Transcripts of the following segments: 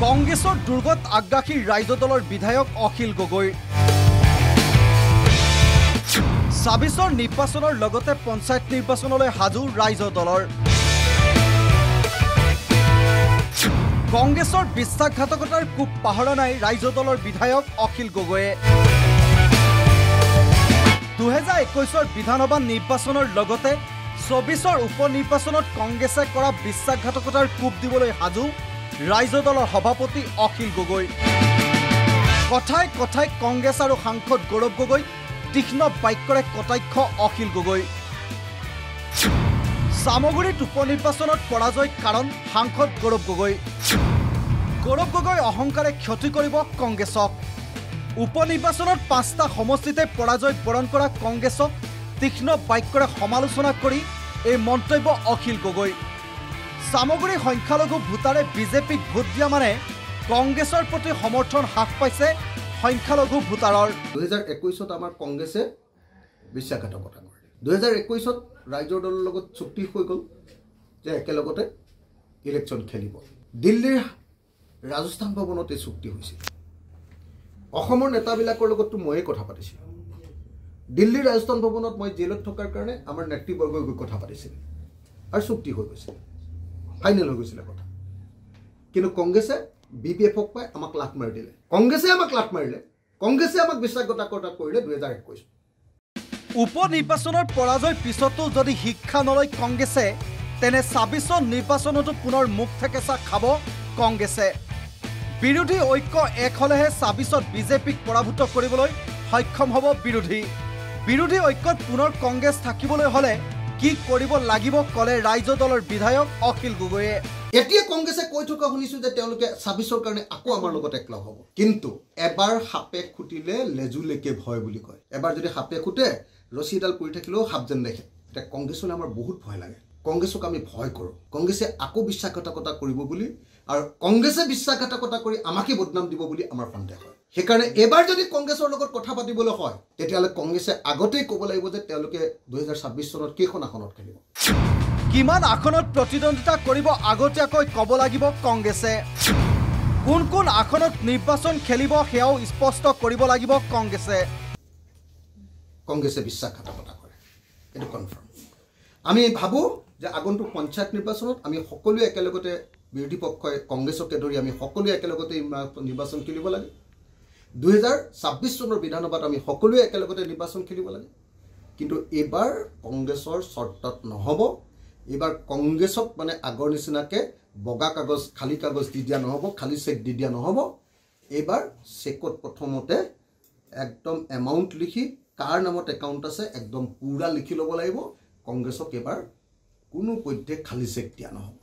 কংগ্ৰেছৰ দুৰ্গত আগ্ৰাসী ৰাইজ দলৰ বিধায়ক অখিল গগৈ ২৬ৰ নিৰ্বাচনৰ লগতে পঞ্চায়ত নিৰ্বাচনলৈ হাজু ৰাইজ দলৰ কংগ্ৰেছৰ বিশ্বাসঘাতকতাৰ কূপ পাহৰা নাই ৰাইজ দলৰ বিধায়ক অখিল গগৈয়ে ২০২১ৰ বিধানসভা নিৰ্বাচনৰ লগতে ২৪ৰ উপ নিৰ্বাচনত কংগ্ৰেছে কৰা বিশ্বাসঘাতকতাৰ কূপ দিবলৈ হাজু ৰাইজ দলৰ সভাপতি অখিল গগৈ কথাই কথাই কংগ্ৰেছ আৰু সাংসদ গৌৰৱ গগৈ তীক্ষ্ণ বাক্যৰে কটাক্ষ অখিল গগৈ সামগুৰিত উপ নিৰ্বাচনত পৰাজয় কাৰণ সাংসদ গৌৰৱ গগৈ অহংকাৰে ক্ষতি কৰিব কংগ্ৰেছক উপ নিৰ্বাচনত ৫টা সমষ্টিতে পৰাজয় বৰণ কৰা কংগ্ৰেছক তীক্ষ্ণ বাক্যৰে সমালোচনা কৰি এই মন্তব্য অখিল গগৈ সামগুৰি সংখ্যালঘু ভোটাৰে বিজেপিক ভোট দিয়া মানে কংগ্ৰেছৰ প্ৰতি সমৰ্থন হ্ৰাস পাইছে সংখ্যালঘু ভোটাৰৰ ২০২১ত আমাৰ কংগ্ৰেছে বিশ্বাসঘাতকতা কৰে ২০২১ত ৰাইজৰ দলৰ লগত চুক্তি হৈ গ'ল যে একেলগতে ইলেকশ্যন খেলিব দিল্লীৰ ৰাজস্থান ভৱনতে চুক্তি হৈছিল অসমৰ নেতাবিলাকৰ লগতো ময়ে কথা পাতিছিলোঁ দিল্লীৰ ৰাজস্থান ভৱনত মই জেলত থকাৰ কাৰণে আমাৰ নেতৃবৰ্গই গৈ কথা পাতিছিল আৰু চুক্তি হৈ গৈছিল ফাইনেল হৈ গৈছিল কথা কিন্তু কংগ্ৰেছে বিপিএফক পাই আমাক লাট মাৰি দিলে কংগ্ৰেছে আমাক লাট মাৰিলে কংগ্ৰেছে আমাক বিশ্বাসঘাতকতা কৰিলে ২০২১ উপ নিৰ্বাচনৰ পৰাজয় পিছতো যদি শিক্ষা নলয় কংগ্ৰেছে তেনে ২৬ৰ নিৰ্বাচনতো পুনৰ মুখ থেকেচা খাব কংগ্ৰেছে বিৰোধী ঐক্য এক হলেহে ২৬ত বিজেপিক পৰাভূত কৰিবলৈ সক্ষম হ'ব বিৰোধী ঐক্যত পুনৰ কংগ্ৰেছ থাকিবলৈ হলে কি কৰিব লাগিব কলে ৰাইজ দলৰ বিধায়ক অখিল গগৈয়ে এতিয়া কংগ্ৰেছে কৈ থকা শুনিছো যে তেওঁলোকে ২৬ৰ কাৰণে আকৌ আমাৰ লগত একলগ হ'ব কিন্তু এবাৰ সাপে খুটিলে লেজুলেকে ভয় বুলি কয় এবাৰ যদি সাপে খুটে ৰছীডাল পৰি থাকিলেও সাপ যেন দেখে এটা কংগ্ৰেছলৈ আমাৰ বহুত ভয় লাগে কংগ্ৰেছক আমি ভয় কৰোঁ কংগ্ৰেছে আকৌ বিশ্বাসঘাতকতা কৰিব বুলি আৰু কংগ্ৰেছে বিশ্বাসঘাতকতা কৰি আমাকে বদনাম দিব বুলি আমাৰ সন্দেহ হয় সেইকাৰণে এবাৰ যদি কংগ্ৰেছৰ লগত কথা পাতিবলৈ হয় তেতিয়াহ'লে কংগ্ৰেছে আগতেই ক'ব লাগিব যে তেওঁলোকে ২০২৬ চনত কেইখন আসনত খেলিব কিমান আসনত প্ৰতিদ্বন্দ্বিতা কৰিব আগতীয়াকৈ ক'ব লাগিব কংগ্ৰেছে কোন কোন আসনত নিৰ্বাচন খেলিব সেয়াও স্পষ্ট কৰিব লাগিব কংগ্ৰেছে বিশ্বাসঘাতকতা কৰে এইটো কনফাৰ্ম আমি ভাবোঁ যে আগন্তুক পঞ্চায়ত নিৰ্বাচনত আমি সকলোৱে একেলগতে বিৰোধী পক্ষই কংগ্ৰেছকে ধৰি আমি সকলোৱে একেলগতে নিৰ্বাচন খেলিব লাগে ২০২৬ চনৰ বিধানসভাত আমি সকলোৱে একেলগতে নিৰ্বাচন খেলিব লাগে কিন্তু এইবাৰ কংগ্ৰেছৰ চৰ্তত নহ'ব এইবাৰ কংগ্ৰেছক মানে আগৰ নিচিনাকৈ বগা কাগজ খালী কাগজ দি দিয়া নহ'ব খালী চেক দি দিয়া নহ'ব এইবাৰ চেকত প্ৰথমতে একদম এমাউণ্ট লিখি কাৰ নামত একাউণ্ট আছে একদম পুৰা লিখি ল'ব লাগিব কংগ্ৰেছক এইবাৰ কোনো পধ্যে খালী চেক দিয়া নহ'ব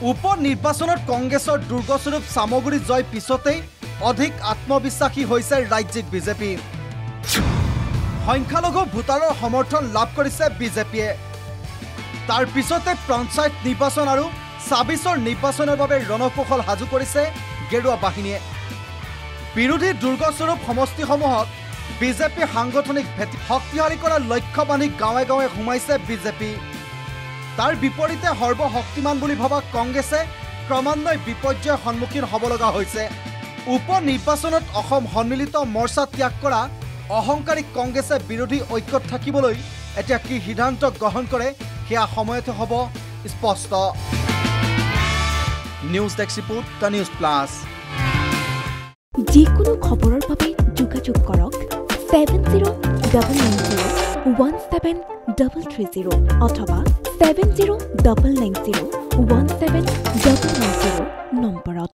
উপ নিৰ্বাচনত কংগ্ৰেছৰ দুৰ্গস্বৰূপ সামগুৰি জয় পিছতেই অধিক আত্মবিশ্বাসী হৈছে ৰাজ্যিক বিজেপি সংখ্যালঘু ভোটাৰৰ সমৰ্থন লাভ কৰিছে বিজেপিয়ে তাৰ পিছতে পঞ্চায়ত নিৰ্বাচন আৰু ২৬ৰ নিৰ্বাচনৰ বাবে ৰণকৌশল সাজু কৰিছে গেৰুৱা বাহিনীয়ে বিৰোধী দুৰ্গস্বৰূপ সমষ্টিসমূহত বিজেপি সাংগঠনিক ভেটি শক্তিশালী কৰাৰ লক্ষ্য বান্ধি গাঁৱে গাঁৱে সোমাইছে বিজেপি তাৰ বিপৰীতে সৰ্বশক্তিমান বুলি ভবা কংগ্ৰেছে ক্ৰমান্বয়ে বিপৰ্যয়ৰ সন্মুখীন হ'ব লগা হৈছে উপ নিৰ্বাচনত অসম সন্মিলিত মৰ্চা ত্যাগ কৰা অহংকাৰী কংগ্ৰেছে বিৰোধী ঐক্যত থাকিবলৈ এতিয়া কি সিদ্ধান্ত গ্ৰহণ কৰে সেয়া সময়তে হ'ব স্পষ্ট news desk report the news plus যিকোনো খবৰৰ বাবে যোগাযোগ কৰক 7099017330 অথবা 7099017390 নম্বৰত